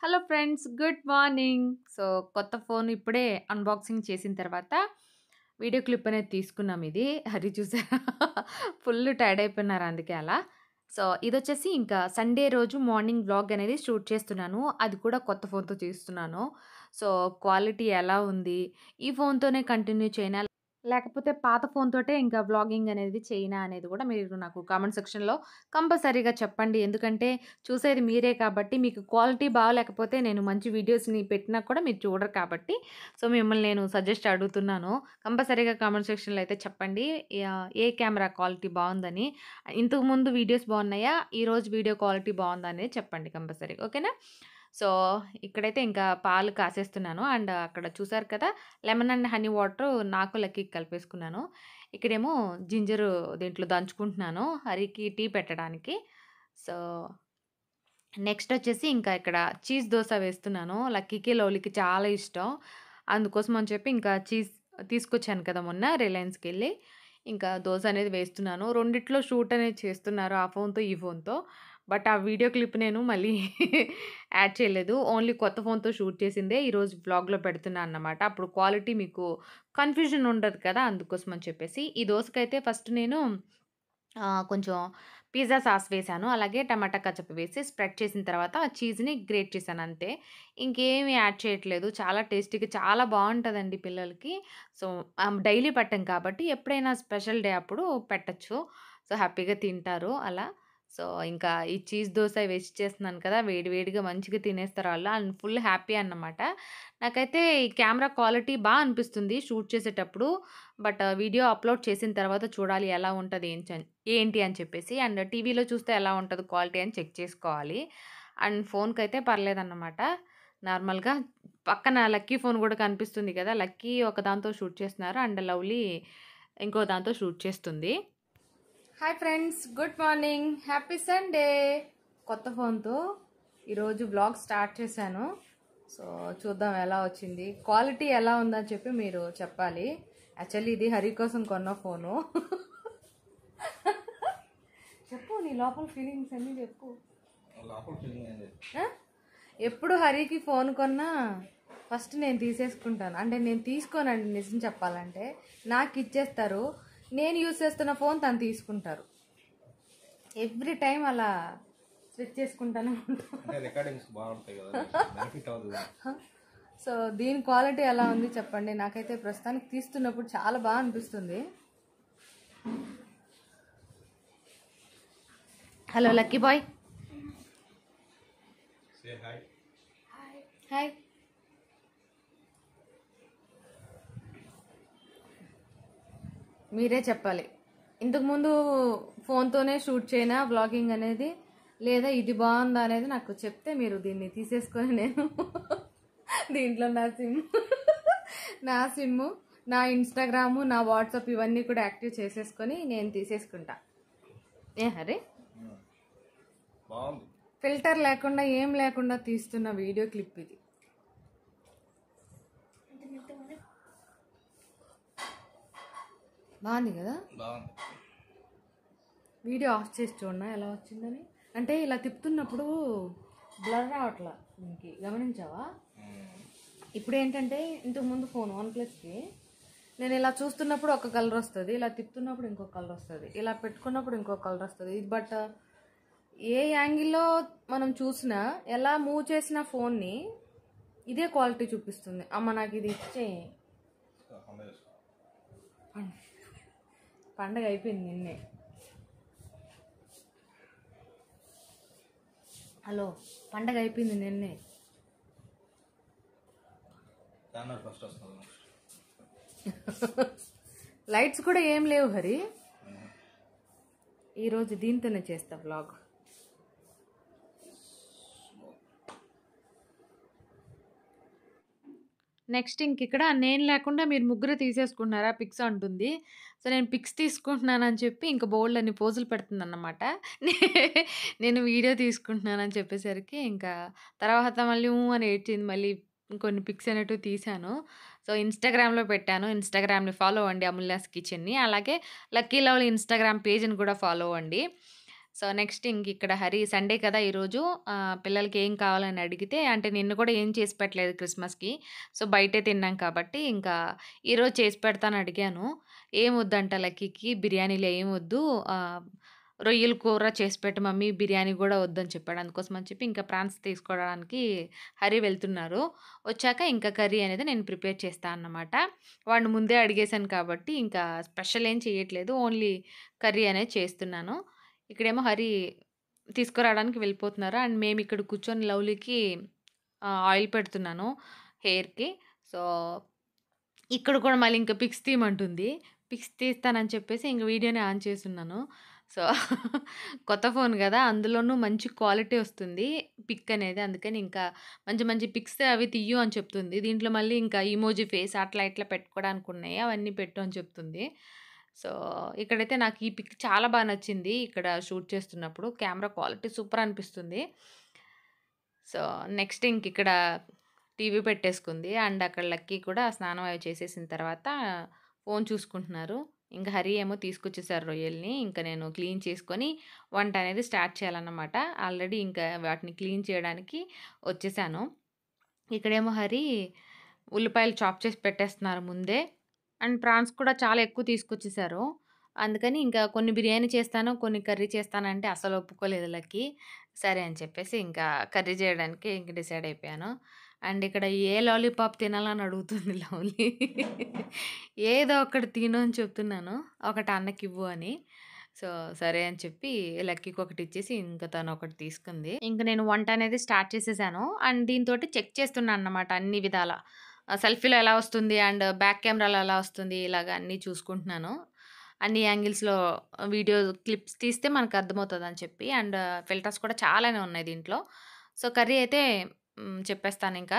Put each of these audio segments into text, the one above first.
Hello friends, good morning. So, కొత్త phone ఇప్పుడే unboxing చేసిన తర్వాత వీడియో క్లిప్ అనేది తీసుకున్నాం ఇది. అది చూసారా? ఫుల్ టైర్డ్ అయిపోయినారు అందుకే అలా. సో, ఇదొచ్చేసి ఇంకా సండే రోజు మార్నింగ్ వ్లాగ్ అనేది షూట్ చేస్తున్నాను. అది కూడా కొత్త ఫోన్‌తో తీస్తున్నాను. సో, క్వాలిటీ ఎలా ఉంది? ఈ ఫోన్‌తోనే కంటిన్యూ చేయనా? లేకపోతే పాత ఫోన్‌తోటే ఇంకా వ్లాగింగ్ అనేది చేయనా అనేది కూడా మీరు నాకు కామెంట్ సెక్షన్‌లో కంపల్సరీగా చెప్పండి. ఎందుకంటే చూసేది మీరే కాబట్టి మీకు క్వాలిటీ బాలేకపోతే నేను మంచి వీడియోస్‌ని పెట్టినా కూడా మీరు చూడరు కాబట్టి, సో, మిమ్మల్ని నేను సజెస్ట్ అడుగుతున్నాను. కంపల్సరీగా కామెంట్ సెక్షన్‌లో అయితే చెప్పండి. ఏ కెమెరా క్వాలిటీ బావుందని. ఇంతకుముందు వీడియోస్ బావున్నాయా? ఈరోజు వీడియో క్వాలిటీ బావుందా అనేది చెప్పండి కంపల్సరీగా. ఓకేనా? సో, ఇక్కడైతే ఇంకా పాలు కాసేస్తున్నాను. అండ్ అక్కడ చూసారు కదా! లెమన్ అండ్ హనీ వాటరు నాకు, లక్కీకి కలిపేసుకున్నాను. ఇక్కడేమో జింజరు దీంట్లో దంచుకుంటున్నాను హరికి టీ పెట్టడానికి. సో, నెక్స్ట్ వచ్చేసి ఇంకా ఇక్కడ చీజ్ దోస వేస్తున్నాను. లక్కీకి, లవ్లీకి చాలా ఇష్టం. అందుకోసం అని చెప్పి ఇంకా చీజ్ తీసుకొచ్చాను కదా మొన్న రిలయన్స్‌కెళ్ళి. ఇంకా దోస అనేది వేస్తున్నాను. రెండిట్లో షూట్ అనేది చేస్తున్నారు. ఆ ఫోన్‌తో, ఈ ఫోన్‌తో. బట్ ఆ వీడియో క్లిప్ నేను మళ్ళీ యాడ్ చేయలేదు. ఓన్లీ కొత్త ఫోన్‌తో షూట్ చేసిందే ఈరోజు వ్లాగ్‌లో పెడుతున్నా అన్నమాట. అప్పుడు క్వాలిటీ మీకు కన్‌ఫ్యూజన్ ఉండదు కదా! అందుకోసం అని చెప్పేసి. ఈ దోసకైతే ఫస్ట్ నేను కొంచెం పిజ్జా సాస్ వేశాను. అలాగే టమాటా కచప్ వేసి స్ప్రెడ్ చేసిన తర్వాత ఆ చీజ్‌ని గ్రేట్ చేశాను అంతే. ఇంకేమి యాడ్ చేయట్లేదు. చాలా టేస్టీగా చాలా బావుంటదండి పిల్లలకి. సో, డైలీ పెట్టం కాబట్టి ఎప్పుడైనా స్పెషల్ డే అప్పుడు పెట్టొచ్చు. సో, హ్యాపీగా తింటారు అలా. సో, ఇంకా ఈ చీజ్ దోస వేసి చేస్తున్నాను కదా! వేడి వేడిగా మంచిగా తినేస్తారు ఆళ్ళు. అండ్ ఫుల్ హ్యాపీ అన్నమాట. నాకైతే ఈ కెమెరా క్వాలిటీ అనిపిస్తుంది షూట్ చేసేటప్పుడు. బట్ వీడియో అప్‌లోడ్ చేసిన తర్వాత చూడాలి ఎలా ఉంటది ఏంటి అని చెప్పేసి. అండ్ టీవీలో చూస్తే ఎలా ఉంటది క్వాలిటీ అని చెక్ చేసుకోవాలి. అండ్ ఫోన్‌కైతే పర్లేదన్నమాట. నార్మల్‌గా పక్కన లక్కీ ఫోన్ గూడా కనిపిస్తుంది కదా! లక్కీ ఒక దాంతో షూట్ చేస్తున్నారు. అండ్ లవ్లీ ఇంకో దాంతో షూట్ చేస్తుంది. Hi friends, good morning. Happy Sunday. కొత్త ఫోన్‌తో ఈరోజు వ్లాగ్ స్టార్ట్ చేశాను. సో, చూద్దాం ఎలా వచ్చింది. క్వాలిటీ ఎలా ఉందని చెప్పి మీరు చెప్పాలి. యాక్చువల్లీ ఇది హరి కోసం కొన్న ఫోను. చెప్పు నీ లోపల ఫీలింగ్స్ అన్నీ చెప్పు. ఆ? ఎప్పుడు హరికి ఫోన్ కొన్నా ఫస్ట్ నేను తీసేసుకుంటాను. అంటే నేను తీసుకోనండి నిజం చెప్పాలంటే. నాకు ఇచ్చేస్తారు. నేను యూజ్ చేస్తున్న ఫోన్ తను తీసుకుంటారు. ఎవ్రీ టైం అలా స్విచ్ చేసుకుంటానే ఉంటాను. సో, దీని క్వాలిటీ ఎలా ఉంది చెప్పండి. నాకైతే ప్రస్తుతానికి తీస్తున్నప్పుడు చాలా బాగా అనిపిస్తుంది. Hello lucky boy. హాయ్. మీరే చెప్పాలి. ఇంతకుముందు ఫోన్తోనే షూట్ చేయనా వ్లాగింగ్ అనేది, లేదా ఇది బాగుందా అనేది నాకు చెప్తే మీరు దీన్ని తీసేసుకొని నేను దీంట్లో నా సిమ్, నా ఇన్స్టాగ్రాము, నా వాట్సాప్ ఇవన్నీ కూడా యాక్టివ్ చేసేసుకొని నేను తీసేసుకుంటా. హరే ఫిల్టర్ లేకుండా ఏం లేకుండా తీస్తున్న వీడియో క్లిప్ ఇది. బాగుంది కదా? వీడియో ఆఫ్ చేసి చూడనా ఎలా వచ్చిందని. అంటే ఇలా తిప్పుతున్నప్పుడు బ్లర్ రావట్లా. దీనికి గమనించావా? ఇప్పుడు ఏంటంటే ఇంతకుముందు ఫోన్ OnePlusకి నేను ఇలా చూస్తున్నప్పుడు ఒక కలర్ వస్తుంది, ఇలా తిప్పుతున్నప్పుడు ఇంకో కలర్ వస్తుంది, ఇలా పెట్టుకున్నప్పుడు ఇంకో కలర్ వస్తుంది. బట్ ఏ యాంగిల్లో మనం చూసినా ఎలా మూవ్ చేసిన ఫోన్ని ఇదే క్వాలిటీ చూపిస్తుంది. అమ్మ నాకు ఇది ఇచ్చే. పండగ అయిపోయింది నిన్నే. హలో, పండగ అయిపోయింది నిన్నే. లైట్స్ కూడా ఏం లేవు హరి. ఈరోజు దీంతోనే చేస్తా వ్లాగ్. నెక్స్ట్ ఇక్కడ నేను లేకుండా మీరు ముగ్గురు తీసేసుకుంటున్నారా పిక్స్ అంటుంది. సో, నేను పిక్స్ తీసుకుంటున్నానని చెప్పి ఇంక బోలెడన్ని పోజులు పెడుతుందన్నమాట. నేను వీడియో తీసుకుంటున్నానని చెప్పేసరికి ఇంకా తర్వాత మళ్ళీ అని ఏడ్చింది. మళ్ళీ కొన్ని పిక్స్ అనేటివి తీశాను. సో, ఇన్‌స్టాగ్రామ్‌లో పెట్టాను. ఇన్‌స్టాగ్రామ్‌ని ఫాలో అవ్వండి అమూల్యాస్ కిచెన్‌ని. అలాగే లక్కీ లవ్లీ ఇన్‌స్టాగ్రామ్ పేజ్‌ని కూడా ఫాలో అవ్వండి. సో, నెక్స్ట్ ఇంకిక్కడ హరి సండే కదా ఈరోజు పిల్లలకి ఏం కావాలని అడిగితే అంటే నిన్ను కూడా ఏం చేసి పెట్టలేదు క్రిస్మస్‌కి. సో, బయటే తిన్నాం కాబట్టి ఇంకా ఈరోజు చేసి పెడతాను అడిగాను. "ఏం వద్దంట లక్కీకి బిర్యానీలో ఏం వద్దు. ఆహ్, రొయ్యల కూర చేసి పెట్టు మమ్మీ బిర్యానీ గూడా వద్దని" చెప్పాడు. అందుకోసం అని చెప్పి ఇంకా ప్రాన్స్ తీసుకోవడానికి హరి వెళ్తున్నారు. వచ్చాక ఇంకా కర్రీ అనేది నేను ప్రిపేర్ చేస్తా అన్నమాట. వాడిని ముందే అడిగేసాను కాబట్టి ఇంకా స్పెషల్ ఏం చేయట్లేదు. ఓన్లీ కర్రీ అనేది చేస్తున్నాను. ఇక్కడేమో హరి తీసుకురావడానికి వెళ్ళిపోతున్నారు. అండ్ మేమిక్కడ కూర్చొని లవ్లీకి ఆయిల్ పెడుతున్నాను హెయిర్‌కి. సో, ఇక్కడ కూడా మళ్ళీ ఇంకా పిక్స్ తీయమంటుంది. పిక్స్ తీస్తానని చెప్పేసి ఇంక వీడియోని ఆన్ చేసున్నాను. సో, కొత్త ఫోన్ గదా! అందులోనూ మంచి క్వాలిటీ వస్తుంది పిక్ అనేది. అందుకని ఇంకా మంచి మంచి పిక్స్ అవి తియ్యు అని చెప్తుంది. దీంట్లో మళ్ళీ ఇంకా ఇమోజి ఫేస్ అట్లా ఇట్లా పెట్టుకోవడానికున్నాయి. అవన్నీ పెట్టు అని చెప్తుంది. సో, ఇక్కడైతే నాకు ఈ పిక్ చాలా బా నచ్చింది. ఇక్కడ షూట్ చేస్తున్నప్పుడు. కెమెరా క్వాలిటీ సూపర్ అనిపిస్తుంది. సో, నెక్స్ట్ ఇంకిక్కడ టీవీ పెట్టేసుకుంది. అండ్ అక్కడ లక్కీ కూడా స్నానం అవి చేసేసిన తర్వాత ఫోను చూసుకుంటున్నారు. ఇంక హరి ఏమో తీసుకొచ్చేసారు రొయ్యల్ని. ఇంక నేను క్లీన్ చేసుకొని వంట అనేది స్టార్ట్ చేయాలన్నమాట. ఆల్రెడీ ఇంకా వాటిని క్లీన్ చేయడానికి వచ్చేసాను. ఇక్కడేమో హరి ఉల్లిపాయలు చాప్ చేసి పెట్టేస్తున్నారు ముందే. అండ్ ప్రాన్స్ కూడా చాలా ఎక్కువ తీసుకొచ్చేసారు. అందుకని ఇంకా కొన్ని బిర్యానీ చేస్తాను, కొన్ని కర్రీ చేస్తానంటే అసలు ఒప్పుకోలేదు లక్కీ. సరే అని చెప్పేసి ఇంకా కర్రీ చేయడానికి ఇంక డిసైడ్ అయిపోయాను. అండ్ ఇక్కడ ఏ లాలీపాప్ తినాలని అడుగుతుంది లవ్లీ. ఏదో ఒకటి తిను అని చెప్తున్నాను. ఒకటి అన్నకివ్వు అని. సో, సరే అని చెప్పి లక్కీకి ఒకటి ఇచ్చేసి ఇంక తను ఒకటి తీసుకుంది. ఇంక నేను వంట అనేది స్టార్ట్ చేసేసాను. అండ్ దీనితోటి చెక్ చేస్తున్నానన్నమాట అన్ని విధాల. సెల్ఫీలో ఎలా వస్తుంది అండ్ బ్యాక్ కెమెరాలో ఎలా వస్తుంది ఇలాగ అన్నీ చూసుకుంటున్నాను. అన్ని యాంగిల్స్‌లో వీడియో క్లిప్స్ తీస్తే మనకు అర్థమవుతదని చెప్పి. అండ్ ఫిల్టర్స్ కూడా చాలానే ఉన్నాయి దీంట్లో. సో, కర్రీ అయితే చెప్పేస్తానింకా.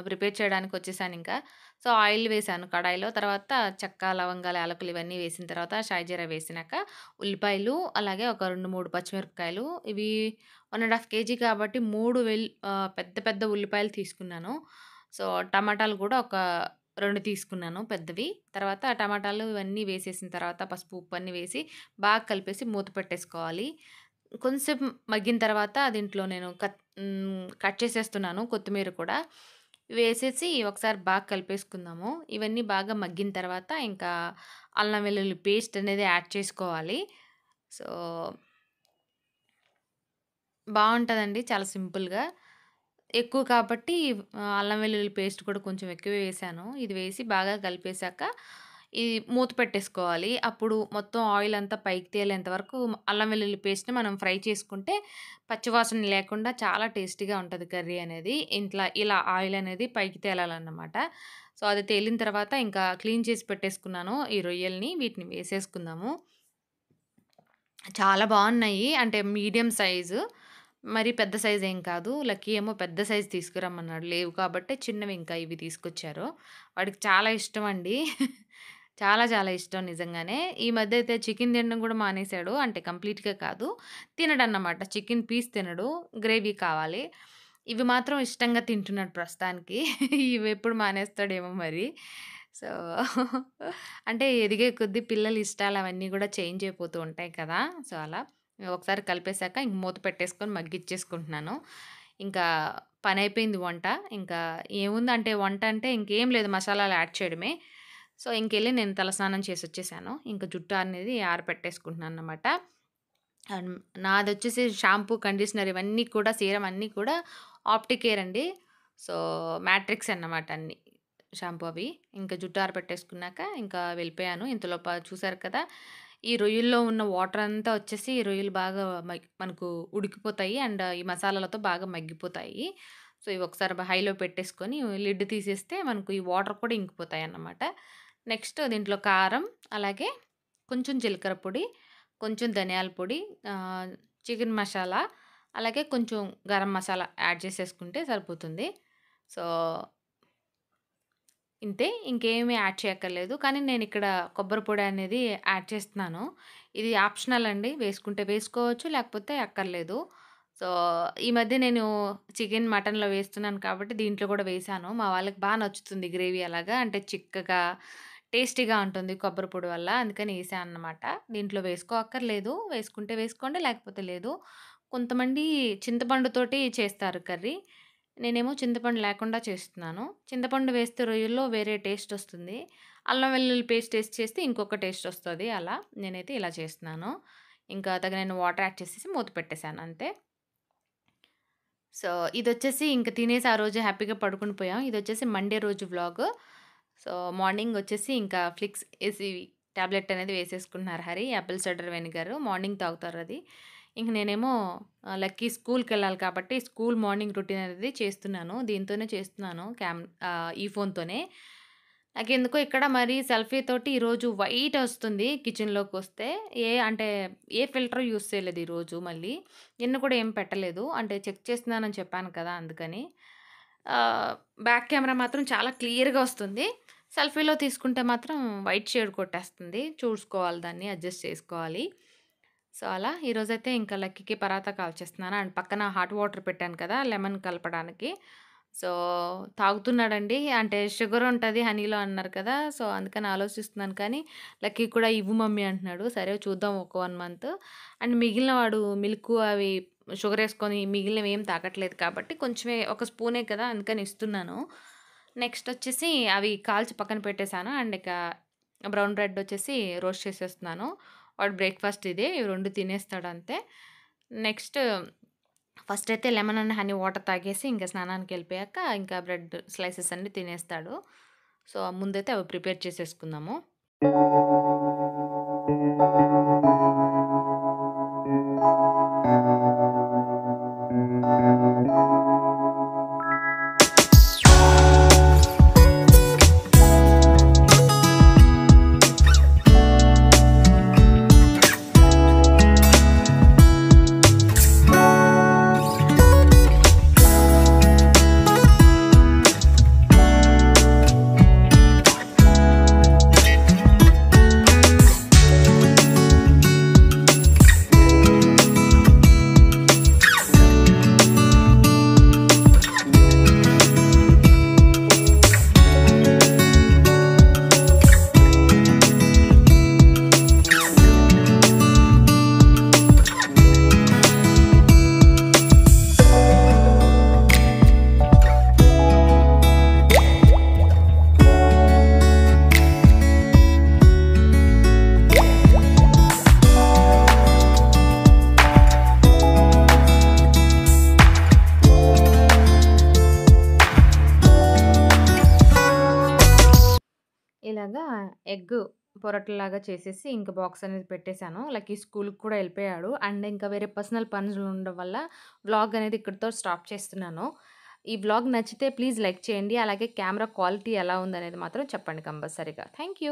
ప్రిపేర్ చేయడానికొచ్చేసానింకా. సో, ఆయిల్ వేశాను కడాయిలో. తర్వాత చెక్క, లవంగాలు, యాలకులు ఇవన్నీ వేసిన తర్వాత షాయి జీరా వేసినాక ఉల్లిపాయలు, అలాగే ఒక 2, 3 పచ్చిమిరపకాయలు ఇవి 1 ½ కేజీ కాబట్టి 3 పెద్ద పెద్ద ఉల్లిపాయలు తీసుకున్నాను. సో, టమాటాలు కూడా ఒక 2 తీసుకున్నాను పెద్దవి. తర్వాత టమాటాలు ఇవన్నీ వేసేసిన తర్వాత పసుపు, ఉప్పు అన్నీ వేసి బాగా కలిపేసి మూత పెట్టేసుకోవాలి. కొంసేపు మగ్గిన తర్వాత దీంట్లో నేను కట్ చేసేస్తున్నాను కొత్తిమీర కూడా. వేసేసి ఒకసారి బాగా కలిపేసుకుందాము. ఇవన్నీ బాగా మగ్గిన తర్వాత ఇంకా అల్లం వెల్లుల్లి పేస్ట్ అనేది యాడ్ చేసుకోవాలి. సో, బావుంటదండి చాలా సింపుల్‌గా. ఎక్కువ కాబట్టి అల్లం వెల్లుల్లి పేస్ట్ కూడా కొంచెం ఎక్కువే వేశాను. ఇది వేసి బాగా కలిపేసాక ఈ మూత పెట్టేసుకోవాలి. అప్పుడు మొత్తం ఆయిల్ అంతా పైకి తేలేంత వరకు అల్లం వెల్లుల్లి పేస్ట్‌ని మనం ఫ్రై చేసుకుంటే పచ్చివాసన లేకుండా చాలా టేస్టీగా ఉంటది కర్రీ అనేది. ఇలా ఆయిల్ అనేది పైకి తేలాలన్నమాట. సో, అది తేలిన తర్వాత ఇంకా క్లీన్ చేసి పెట్టేసుకున్నాను ఈ రొయ్యల్ని. వీటిని వేసేసుకుందాము. చాలా బావున్నాయి. అంటే మీడియం సైజు. మరి పెద్ద సైజ్ ఏం కాదు. లక్కీ ఏమో పెద్ద సైజ్ తీసుకురమ్మన్నాడు. లేవు కాబట్టే చిన్నవి ఇంకా ఇవి తీసుకొచ్చారు. వాడికి చాలా ఇష్టమండి. చాలా చాలా ఇష్టం నిజంగానే. ఈ మధ్య అయితే చికెన్ తినడం కూడా మానేసాడు. అంటే కంప్లీట్‌గా కాదు. తినడన్నమాట. చికెన్ పీస్ తినడు. గ్రేవీ కావాలి. ఇవి మాత్రం ఇష్టంగా తింటున్నాడు ప్రస్తుతానికి. ఇవెప్పుడు మానేస్తాడేమో మరి. సో, అంటే ఎదిగే కొద్దీ పిల్లల ఇష్టాలు అవన్నీ గూడా చేంజ్ అయిపోతూ ఉంటాయి కదా! సో, అలా ఒకసారి కలిపేసాక ఇంక మూత పెట్టేసుకొని మగ్గిచ్చేసుకుంటున్నాను. ఇంకా పనయిపోయింది వంట. ఇంకా ఏముందంటే వంట అంటే ఇంకేం లేదు మసాలాలు యాడ్ చేయడమే. సో, ఇంకెళ్ళి నేను తలస్నానం చేసొచ్చేసాను. ఇంక జుట్టు అనేది ఆరపెట్టేసుకుంటున్నాననమాట. అండ్ నాదొచ్చేసి షాంపూ, కండిషనర్ ఇవన్నీ కూడా సీరమ్ అన్నీ కూడా ఆప్టికేర్ అండి. సో, మ్యాట్రిక్స్ అన్నమాట అన్నీ. షాంపూ అవి. ఇంకా జుట్టు ఆరబెట్టేసుకున్నాక ఇంకా వెళ్ళిపోయాను. ఇంతలోప చూసారు కదా! ఈ రొయ్యల్లో ఉన్న వాటర్ అంతా వచ్చేసి ఈ రొయ్యలు బాగా మనకు ఉడికిపోతాయి. అండ్ ఈ మసాలాలతో బాగా మగ్గిపోతాయి. సో, ఇవి ఒకసారి హైలో పెట్టేసుకొని లిడ్ తీసేస్తే మనకు ఈ వాటర్ కూడా ఇంకిపోతాయన్నమాట. నెక్స్ట్ దీంట్లో కారం, అలాగే కొంచెం జీలకర్ర పొడి, కొంచెం ధనియాల పొడి, ఆహ్, చికెన్ మసాలా, అలాగే కొంచెం గరం మసాలా యాడ్ చేసేసుకుంటే సరిపోతుంది. సో, ఇంతే. ఇంకేమి యాడ్ చేయక్కర్లేదు. కానీ నేనిక్కడ కొబ్బరి పొడి అనేది యాడ్ చేస్తున్నాను. ఇది ఆప్షనల్ అండి. వేసుకుంటే వేసుకోవచ్చు. లేకపోతే అక్కర్లేదు. సో, ఈ మధ్య నేను చికెన్, మటన్‌లో వేస్తున్నాను కాబట్టి దీంట్లో కూడా వేశాను. మా వాళ్ళకి బా నచ్చుతుంది గ్రేవీ అలాగా. అంటే చిక్కగా, టేస్టీగా ఉంటుంది కొబ్బరి పొడి వల్ల. అందుకని ఏసా అన్నమాట. దీంట్లో వేసుకోక్కర్లేదు. వేసుకుంటే వేసుకోండి, లేకపోతే లేదు. కొంతమంది చింతపండుతోటి చేస్తారు కర్రీ. నేనేమో చింతపండు లేకుండా చేస్తున్నాను. చింతపండు వేస్తే రొయ్యల్లో వేరే టేస్ట్ వస్తుంది. అల్లం వెల్లుల్లి పేస్ట్ ఏసి చేస్తే ఇంకొక టేస్ట్ వస్తది అలా. నేనైతే ఇలా చేస్తున్నాను. ఇంకా తగినన్ని వాటర్ యాడ్ చేసేసి మూత పెట్టేసాను అంతే. సో, ఇదొచ్చేసి ఇంక తినేసి ఆ రోజు హ్యాపీగా పడుకొని పోయాం. ఇదొచ్చేసి మండే రోజు వ్లాగు. సో, మార్నింగ్ వచ్చేసి ఇంకా ఫ్లిక్స్ ఏసి టాబ్లెట్ అనేది వేసేసుకుంటున్నారు Hari. Apple cider vinegar morning తాగుతారది. ఇంక నేనేమో లక్కీ స్కూల్‌కెళ్ళాలి కాబట్టి స్కూల్ మార్నింగ్ రొటీన్ అనేది చేస్తున్నాను. దీంతోనే చేస్తున్నాను ఈ ఫోన్‌తోనే. నాకెందుకో ఇక్కడ మరి సెల్ఫీ తోటి ఈరోజు వైట్ ఒస్తుంది కిచెన్‌లోకొస్తే. అంటే ఏ ఫిల్టర్ యూజ్ చేయలేదు ఈరోజు మళ్ళీ. నిన్న కూడా ఏం పెట్టలేదు. అంటే చెక్ చేస్తున్నానని చెప్పాను కదా! అందుకని. ఆహ్, బ్యాక్ కెమెరా మాత్రం చాలా క్లియర్‌గా వస్తుంది. సెల్ఫీలో తీసుకుంటే మాత్రం వైట్ షేడ్ కొట్టేస్తుంది. చూసుకోవాలి దాన్ని అడ్జస్ట్ చేసుకోవాలి. సో, అలా ఈరోజైతే ఇంకా లక్కీకి పరాటా కాల్చేస్తున్నాను. అండ్ పక్కన హాట్ వాటర్ పెట్టాను కదా! లెమన్ కలపడానికి. సో, తాగుతున్నాడండి. అంటే షుగర్ ఉంటది హనీలో అన్నారు కదా! సో, అందుకని ఆలోచిస్తున్నాను కానీ, లక్కీ కూడా ఇవ్వు మమ్మీ అంటున్నాడు. సరే చూద్దాం ఒక 1 మంత్. అండ్ మిగిలిన వాడు మిల్కు అవి షుగర్ ఏసుకొని మిగిలినవి ఏం తాగట్లేదు కాబట్టి కొంచెమే ఒక స్పూనే కదా! అందుకని ఇస్తున్నాను. నెక్స్ట్ వచ్చేసి అవి కాల్చి పక్కన పెట్టేసాను. అండ్ ఇక బ్రౌన్ బ్రెడ్ వచ్చేసి రోస్ట్ చేసేస్తున్నాను. వాడు బ్రేక్‌ఫాస్ట్ ఇదే. ఇవి 2 తినేస్తాడంతే. నెక్స్ట్ ఫస్ట్ అయితే లెమన్ అండ్ హనీ వాటర్ తాగేసి ఇంక స్నానానికెళ్ళిపోయాక ఇంకా బ్రెడ్ స్లైసెస్ అన్నీ తినేస్తాడు. సో, ముందైతే అవి ప్రిపేర్ చేసేసుకుందాము. ఇలాగా ఎగ్ పొరట్లలాగా చేసేసి ఇంక బాక్స్ అనేది పెట్టేసాను. లక్కీ స్కూలుకి కూడా ఎళ్ళిపోయాడు. అండ్ ఇంకా వేరే పర్సనల్ పనులు ఉండడం వల్ల వ్లాగ్ అనేది ఇక్కడితో స్టాప్ చేస్తున్నాను. ఈ వ్లాగ్ నచ్చితే ప్లీజ్ లైక్ చేయండి. అలాగే కెమెరా క్వాలిటీ ఎలా ఉందనేది మాత్రం చెప్పండి కంపల్సరీగా. Thank you.